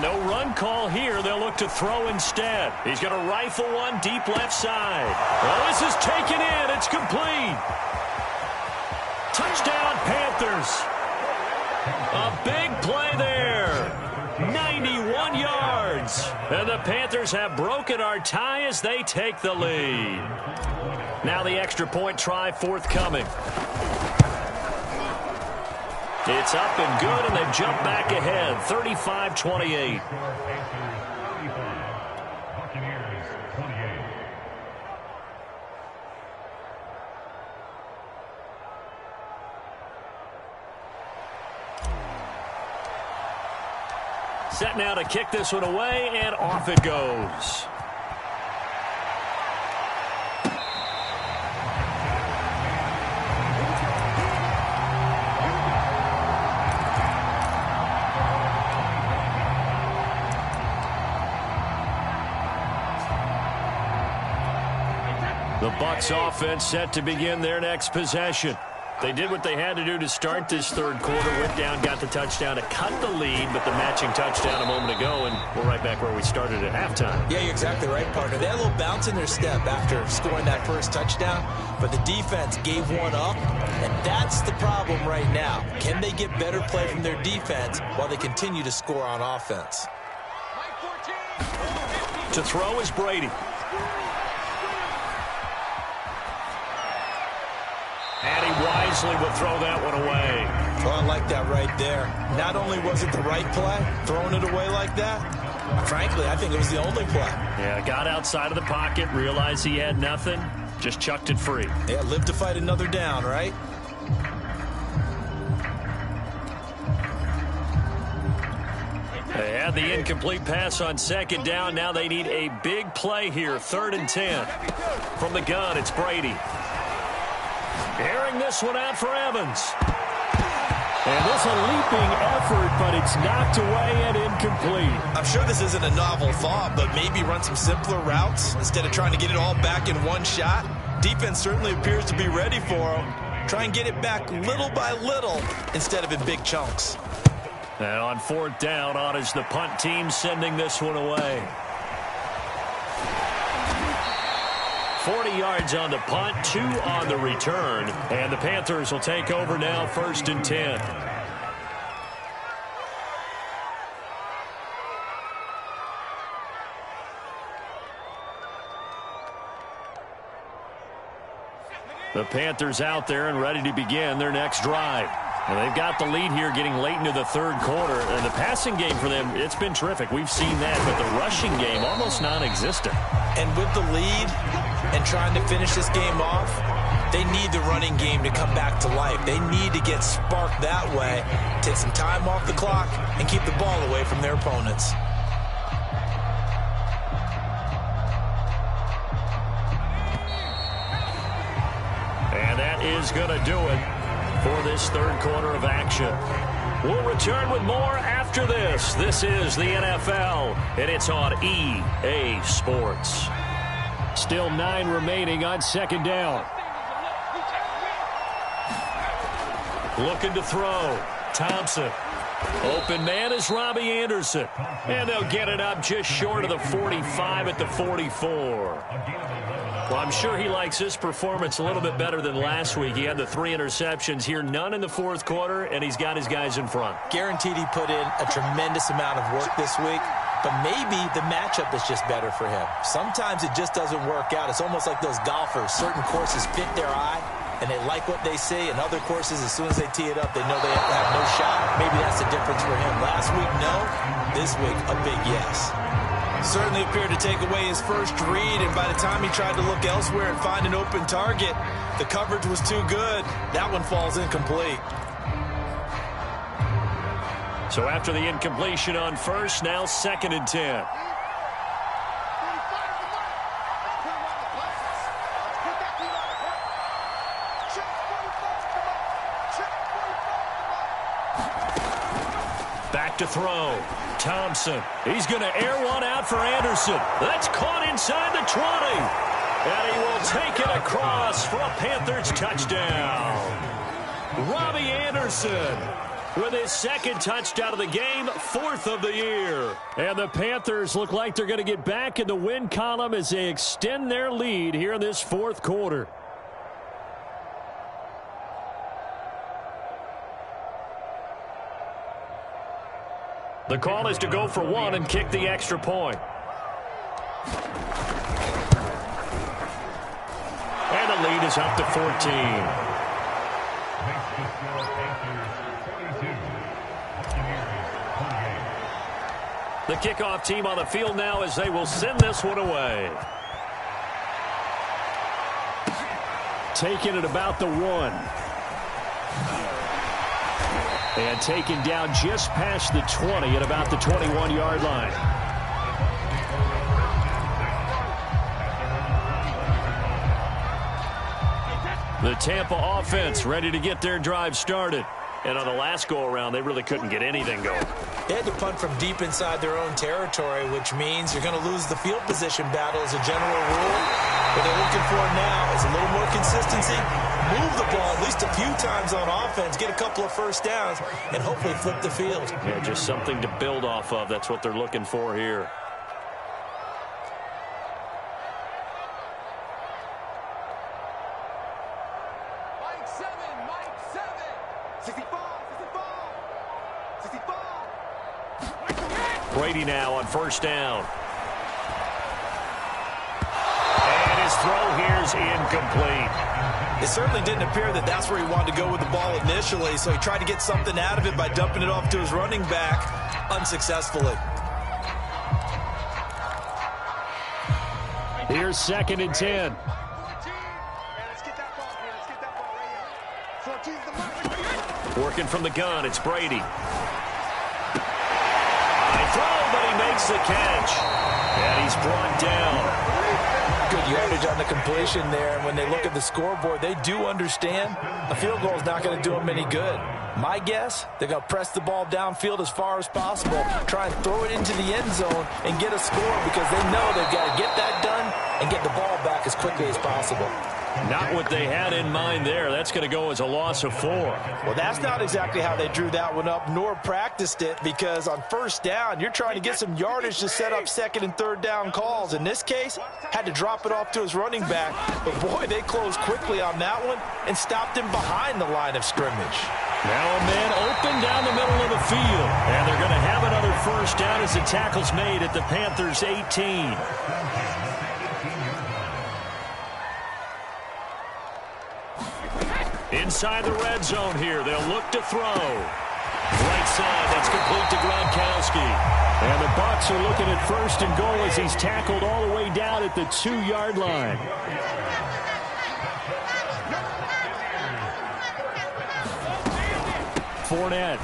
No run call here. They'll look to throw instead. He's going to rifle one deep left side. Well, this is taken in. It's complete. Touchdown, Panthers. A big play there. 91 yards. And the Panthers have broken our tie as they take the lead. Now the extra point try forthcoming. It's up and good, and they've jumped back ahead, 35-28. Set now to kick this one away, and off it goes. The Bucs offense set to begin their next possession. They did what they had to do to start this 3rd quarter. Went down, got the touchdown to cut the lead, but the matching touchdown a moment ago, and we're right back where we started at halftime. Yeah, you're exactly right, partner. They had a little bounce in their step after scoring that first touchdown, but the defense gave one up, and that's the problem right now. Can they get better play from their defense while they continue to score on offense? To throw is Brady. And he wisely would throw that one away. Oh, I like that right there. Not only was it the right play, throwing it away like that, frankly, I think it was the only play. Yeah, got outside of the pocket, realized he had nothing, just chucked it free. Yeah, live to fight another down, right? They had the incomplete pass on 2nd down. Now they need a big play here, 3rd and 10. From the gun, it's Brady. Airing this one out for Evans. And this a leaping effort, but it's knocked away and incomplete. I'm sure this isn't a novel thought, but maybe run some simpler routes instead of trying to get it all back in one shot. Defense certainly appears to be ready for him. Try and get it back little by little instead of in big chunks. And on 4th down, on is the punt team sending this one away. 40 yards on the punt, 2 on the return. And the Panthers will take over now, 1st and 10. The Panthers out there and ready to begin their next drive. And they've got the lead here getting late into the 3rd quarter. And the passing game for them, it's been terrific. We've seen that, but the rushing game almost non-existent. And with the lead and trying to finish this game off, they need the running game to come back to life. They need to get sparked that way, take some time off the clock, and keep the ball away from their opponents. And that is going to do it for this 3rd quarter of action. We'll return with more after this. This is the NFL, and it's on EA Sports. Still 9 remaining on 2nd down. Looking to throw. Thompson. Open man is Robbie Anderson. And they'll get it up just short of the 45 at the 44. Well, I'm sure he likes his performance a little bit better than last week. He had the 3 interceptions here, none in the fourth quarter, and he's got his guys in front. Guaranteed he put in a tremendous amount of work this week, but maybe the matchup is just better for him. Sometimes it just doesn't work out. It's almost like those golfers. Certain courses fit their eye, and they like what they see, and other courses, as soon as they tee it up, they know they have no shot. Maybe that's the difference for him. Last week, no. This week, a big yes. Certainly appeared to take away his first read, and by the time he tried to look elsewhere and find an open target, the coverage was too good. That one falls incomplete. So after the incompletion on first, now 2nd and 10. Back to throw. Thompson. He's going to air one out for Anderson. That's caught inside the 20. And he will take it across for a Panthers touchdown. Robbie Anderson with his 2nd touchdown of the game, 4th of the year. And the Panthers look like they're going to get back in the win column as they extend their lead here in this 4th quarter. The call is to go for 1 and kick the extra point. And the lead is up to 14. The kickoff team on the field now as they will send this one away. Taking it about the 1. And taken down just past the 20 at about the 21-yard line. The Tampa offense ready to get their drive started. And on the last go-around, they really couldn't get anything going. They had to punt from deep inside their own territory, which means you're going to lose the field position battle as a general rule. What they're looking for now is a little more consistency, move the ball at least a few times on offense, get a couple of first downs, and hopefully flip the field. Yeah, just something to build off of. That's what they're looking for here. Brady now on first down. And his throw here's incomplete. It certainly didn't appear that that's where he wanted to go with the ball initially, so he tried to get something out of it by dumping it off to his running back unsuccessfully. Here's 2nd and 10. Working from the gun, it's Brady. Throw, but he makes the catch. And he's brought down. Good yardage on the completion there. And when they look at the scoreboard, they do understand a field goal is not going to do them any good. My guess, they're going to press the ball downfield as far as possible, try and throw it into the end zone and get a score because they know they've got to get that done and get the ball back as quickly as possible. Not what they had in mind there. That's going to go as a loss of 4. Well, that's not exactly how they drew that one up nor practiced it, because on first down, you're trying to get some yardage to set up 2nd and 3rd down calls. In this case, had to drop it off to his running back. But, boy, they closed quickly on that one and stopped him behind the line of scrimmage. Now a man open down the middle of the field. And they're going to have another first down as the tackle's made at the Panthers' 18. Inside the red zone here. They'll look to throw. Right side, that's complete to Gronkowski. And the Bucs are looking at 1st and goal as he's tackled all the way down at the 2-yard line. Fournette.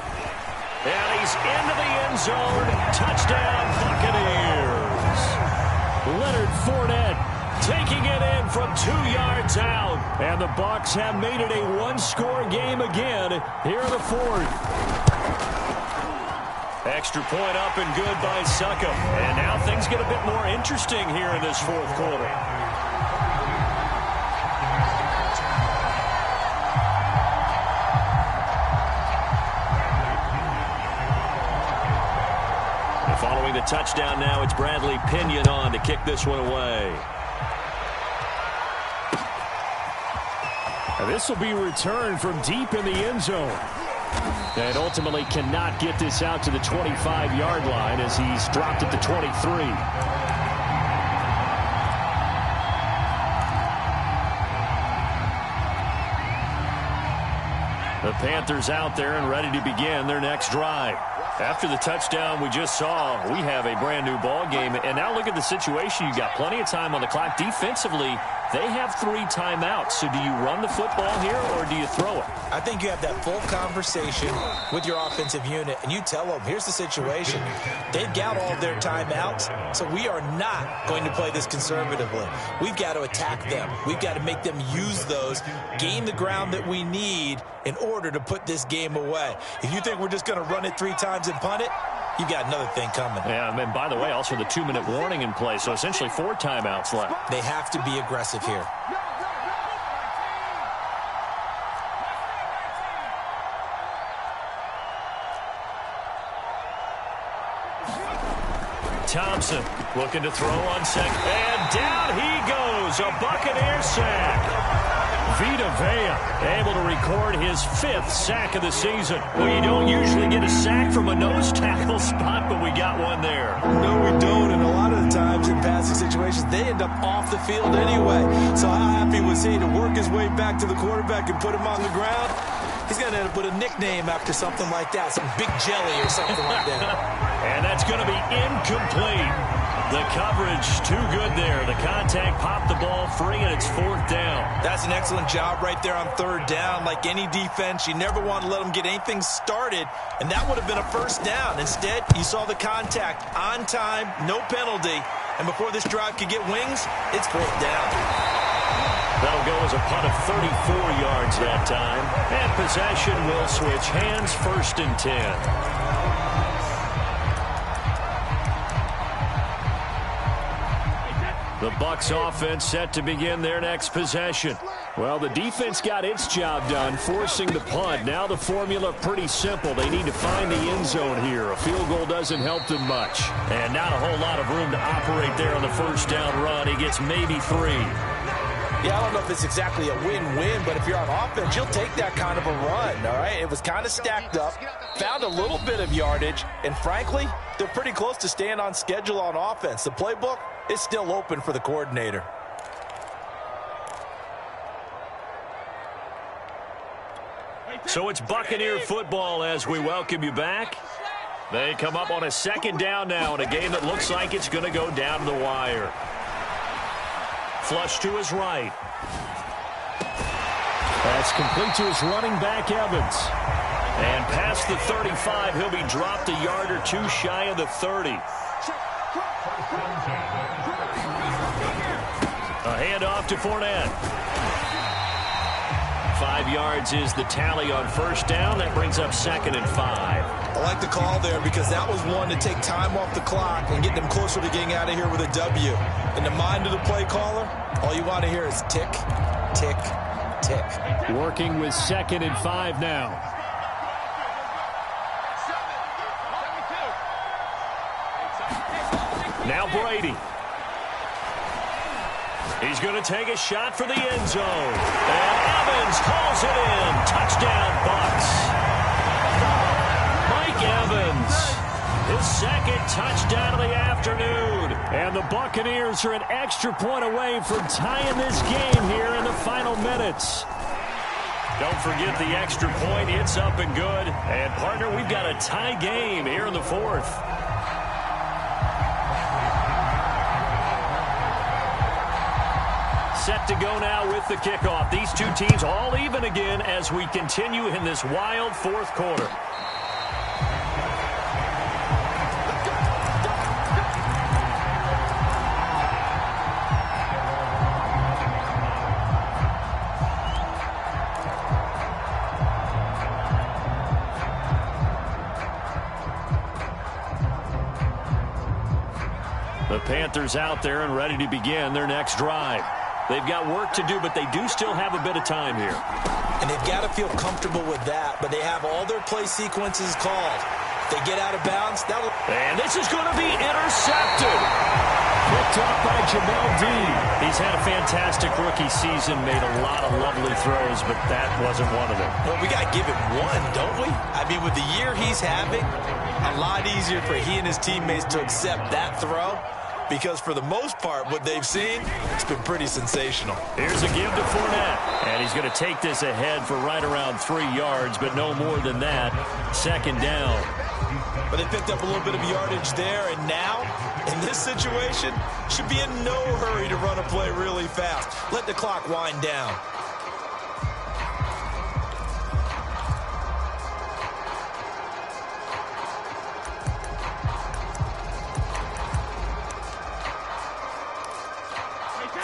And he's into the end zone. Touchdown, Buccaneers. Leonard Fournette taking it in from 2 yards out. And the Bucs have made it a 1-score game again here in the 4th. Extra point up and good by Succop. And now things get a bit more interesting here in this 4th quarter. And following the touchdown now, it's Bradley Pinion on to kick this one away. This will be returned from deep in the end zone. And ultimately cannot get this out to the 25-yard line as he's dropped at the 23. The Panthers out there and ready to begin their next drive. After the touchdown we just saw, we have a brand new ball game. And now look at the situation. You got plenty of time on the clock. Defensively, they have 3 timeouts. So do you run the football here or do you throw it? I think you have that full conversation with your offensive unit, and you tell them, here's the situation. They've got all their timeouts, so we are not going to play this conservatively. We've got to attack them. We've got to make them use those, gain the ground that we need in order to put this game away. If you think we're just going to run it 3 times and punt it, you've got another thing coming. Yeah, and by the way, also the 2-minute warning in play, so essentially 4 timeouts left. They have to be aggressive here. Thompson looking to throw on second, and down he goes, a Buccaneer sack. Vita Vea able to record his 5th sack of the season. Well, you don't usually get a sack from a nose tackle spot, but we got one there. No, we don't, and a lot of the times in passing situations, they end up off the field anyway. So how happy was he to work his way back to the quarterback and put him on the ground? He's going to end up with a nickname after something like that, some Big Jelly or something like that. And that's going to be incomplete. The coverage too good there. The contact popped the ball free, and it's 4th down. That's an excellent job right there on 3rd down. Like any defense, you never want to let them get anything started, and that would have been a 1st down. Instead, you saw the contact on time, no penalty, and before this drive could get wings, it's 4th down. That'll go as a punt of 34 yards that time. And possession will switch hands, 1st and 10. The Bucs offense set to begin their next possession. Well, the defense got its job done, forcing the punt. Now the formula pretty simple. They need to find the end zone here. A field goal doesn't help them much. And not a whole lot of room to operate there on the 1st down run. He gets maybe 3. Yeah, I don't know if it's exactly a win-win, but if you're on offense, you'll take that kind of a run, all right? It was kind of stacked up, found a little bit of yardage, and frankly, they're pretty close to staying on schedule on offense. The playbook is still open for the coordinator. So it's Buccaneer football as we welcome you back. They come up on a 2nd down now in a game that looks like it's going to go down to the wire. Flush to his right. That's complete to his running back, Evans. And past the 35, he'll be dropped a yard or 2 shy of the 30. A handoff to Fournette. 5 yards is the tally on 1st down. That brings up 2nd and 5. I like the call there because that was one to take time off the clock and get them closer to getting out of here with a W. In the mind of the play caller, all you want to hear is tick, tick, tick. Working with 2nd and 5 now. Now Brady. He's going to take a shot for the end zone. And Evans hauls it in. Touchdown, Bucs. Mike Evans, his 2nd touchdown of the afternoon. And the Buccaneers are an extra point away from tying this game here in the final minutes. Don't forget the extra point. It's up and good. And, partner, we've got a tie game here in the 4th. Set to go now with the kickoff. These two teams all even again as we continue in this wild 4th quarter. The Panthers out there and ready to begin their next drive. They've got work to do, but they do still have a bit of time here. And they've got to feel comfortable with that, but they have all their play sequences called. If they get out of bounds, that'll... And this is going to be intercepted. Picked off by Jamel Dean. He's had a fantastic rookie season, made a lot of lovely throws, but that wasn't one of them. Well, we got to give him one, don't we? I mean, with the year he's having, a lot easier for he and his teammates to accept that throw. Because for the most part, what they've seen, it's been pretty sensational. Here's a give to Fournette. And he's going to take this ahead for right around 3 yards, but no more than that. Second down. But they picked up a little bit of yardage there, and now, in this situation, should be in no hurry to run a play really fast. Let the clock wind down.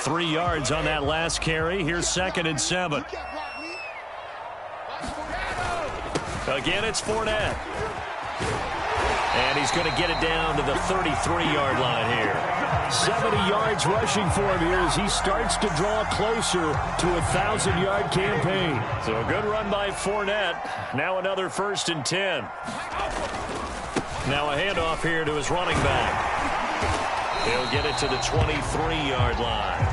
Three yards on that last carry. Here's 2nd and 7. Again, it's Fournette. And he's going to get it down to the 33-yard line here. 70 yards rushing for him here as he starts to draw closer to a 1,000-yard campaign. So a good run by Fournette. Now another 1st and 10. Now a handoff here to his running back. He'll get it to the 23-yard line.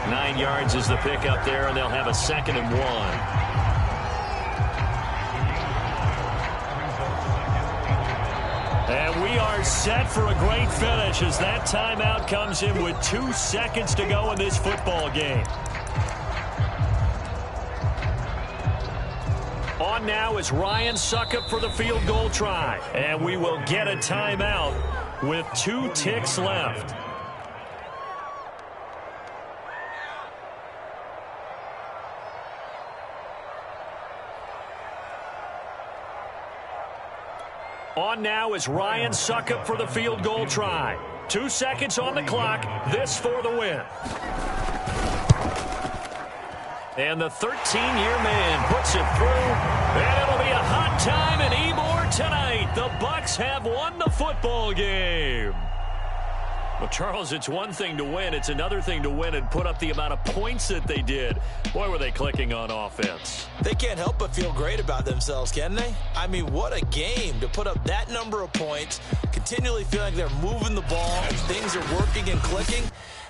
9 yards is the pickup there, and they'll have a 2nd and 1. And we are set for a great finish as that timeout comes in with 2 seconds to go in this football game. On now is Ryan Suckup for the field goal try. And we will get a timeout with 2 ticks left. On now is Ryan Suckup for the field goal try. 2 seconds on the clock. This for the win. And the 13-year man puts it through. And it'll be a hot time in Ybor tonight. The Bucs have won the football game. Well, Charles, it's one thing to win. It's another thing to win and put up the amount of points that they did. Boy, were they clicking on offense. They can't help but feel great about themselves, can they? I mean, what a game to put up that number of points, continually feeling like they're moving the ball, things are working and clicking.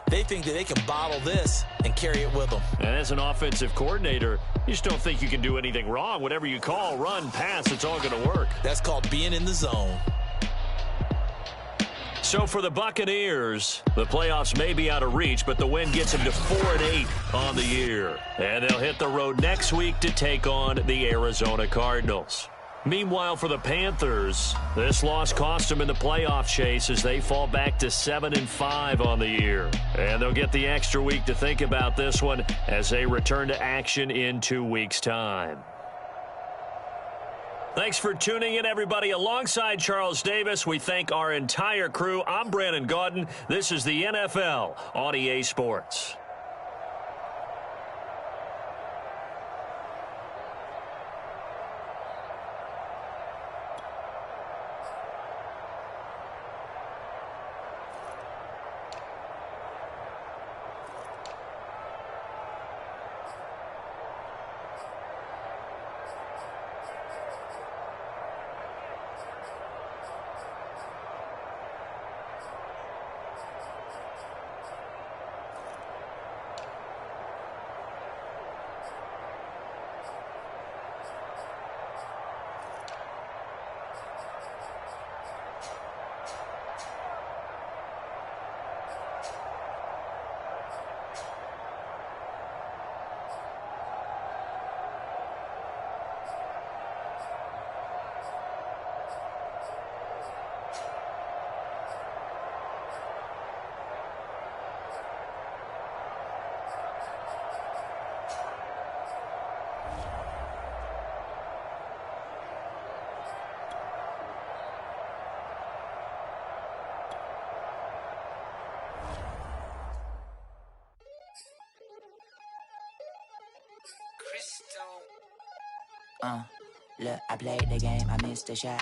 They think that they can bottle this and carry it with them. And as an offensive coordinator, you just don't think you can do anything wrong. Whatever you call, run, pass, it's all going to work. That's called being in the zone. So for the Buccaneers, the playoffs may be out of reach, but the win gets them to 4-8 on the year. And they'll hit the road next week to take on the Arizona Cardinals. Meanwhile, for the Panthers, this loss cost them in the playoff chase as they fall back to 7-5 on the year. And they'll get the extra week to think about this one as they return to action in 2 weeks' time. Thanks for tuning in, everybody. Alongside Charles Davis, we thank our entire crew. I'm Brandon Gaudin. This is the NFL on EA Sports. Look, I played the game, I missed the shot.